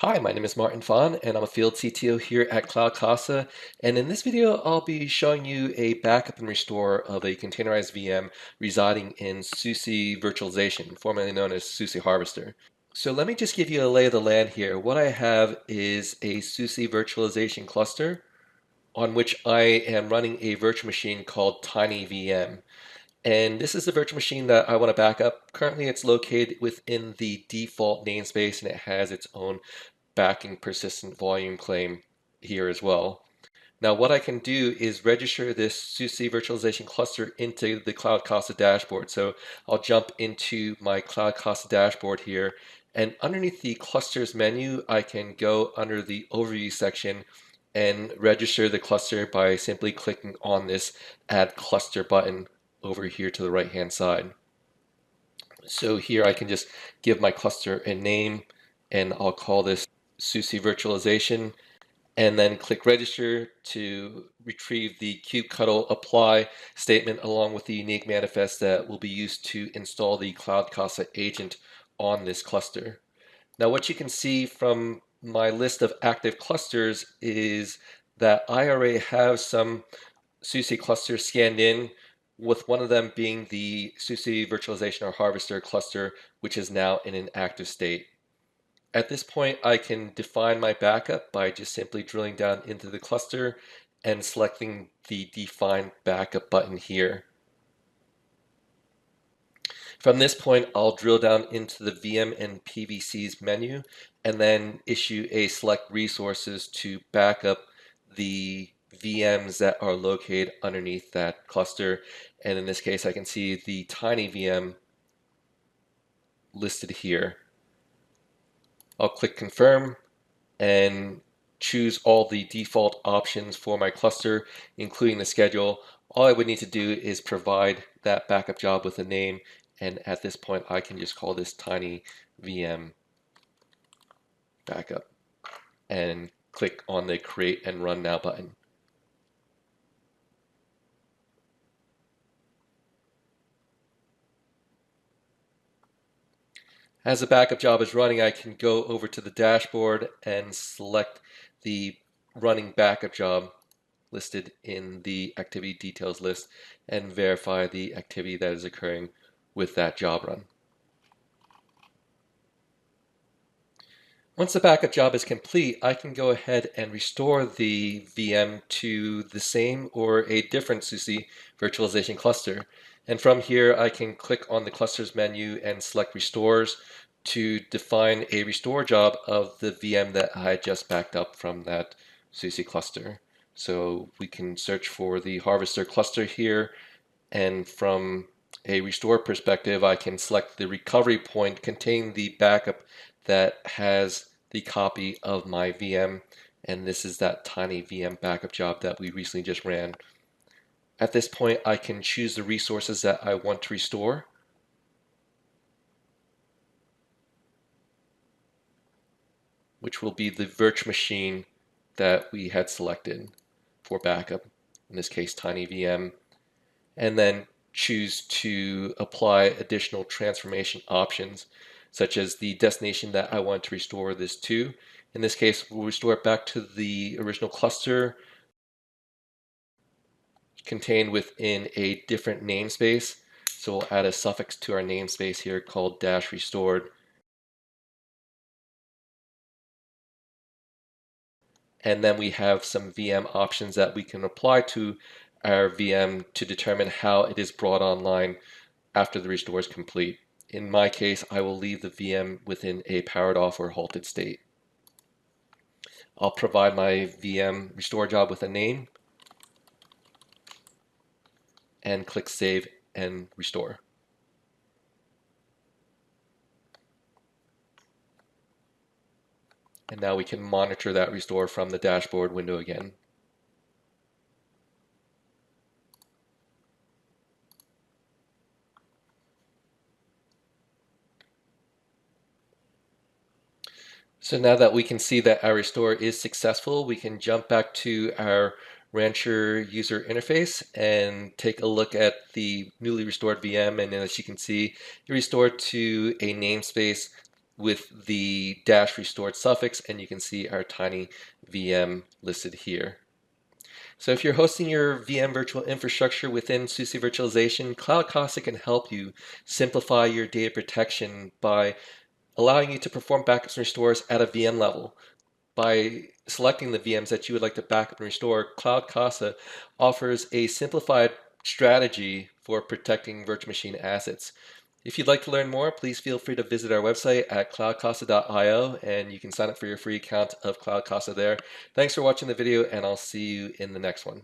Hi, my name is Martin Phan, and I'm a field CTO here at CloudCasa. And in this video, I'll be showing you a backup and restore of a containerized VM residing in SUSE Virtualization, formerly known as SUSE Harvester. So let me just give you a lay of the land here. What I have is a SUSE Virtualization cluster on which I am running a virtual machine called TinyVM. And this is the virtual machine that I want to back up. Currently, it's located within the default namespace, and it has its own backing persistent volume claim here as well. Now what I can do is register this SUSE virtualization cluster into the CloudCasa dashboard. So I'll jump into my CloudCasa dashboard here, and underneath the clusters menu, I can go under the overview section and register the cluster by simply clicking on this add cluster button over here to the right hand side. So here I can just give my cluster a name, and I'll call this SUSE Virtualization, and then click register to retrieve the kubectl apply statement along with the unique manifest that will be used to install the CloudCasa agent on this cluster. Now what you can see from my list of active clusters is that I already have some SUSE clusters scanned in, with one of them being the SUSE Virtualization or Harvester cluster, which is now in an active state. At this point, I can define my backup by just simply drilling down into the cluster and selecting the Define Backup button here. From this point, I'll drill down into the VM and PVCs menu and then issue a select resources to back up the VMs that are located underneath that cluster. And in this case, I can see the TinyVM listed here. I'll click confirm and choose all the default options for my cluster, including the schedule. All I would need to do is provide that backup job with a name, and at this point I can just call this TinyVM backup and click on the create and run now button. As the backup job is running, I can go over to the dashboard and select the running backup job listed in the activity details list and verify the activity that is occurring with that job run. Once the backup job is complete, I can go ahead and restore the VM to the same or a different SUSE virtualization cluster. And from here, I can click on the clusters menu and select restores to define a restore job of the VM that I just backed up from that SUSE cluster. So we can search for the Harvester cluster here, and from a restore perspective, I can select the recovery point containing the backup that has the copy of my VM, and this is that TinyVM backup job that we recently just ran. At this point, I can choose the resources that I want to restore. Which will be the virtual machine that we had selected for backup, in this case TinyVM, and then choose to apply additional transformation options, such as the destination that I want to restore this to. In this case, we'll restore it back to the original cluster contained within a different namespace. So we'll add a suffix to our namespace here called -restored. And then we have some VM options that we can apply to our VM to determine how it is brought online after the restore is complete. In my case, I will leave the VM within a powered off or halted state. I'll provide my VM restore job with a name and click save and restore. And now we can monitor that restore from the dashboard window again. So now that we can see that our restore is successful, we can jump back to our Rancher user interface and take a look at the newly restored VM. And as you can see, it restored to a namespace with the dash restored suffix, and you can see our tiny VM listed here. So if you're hosting your VM virtual infrastructure within SUSE Virtualization, CloudCasa can help you simplify your data protection by allowing you to perform backups and restores at a VM level. By selecting the VMs that you would like to backup and restore, CloudCasa offers a simplified strategy for protecting virtual machine assets. If you'd like to learn more, please feel free to visit our website at cloudcasa.io, and you can sign up for your free account of CloudCasa there. Thanks for watching the video, and I'll see you in the next one.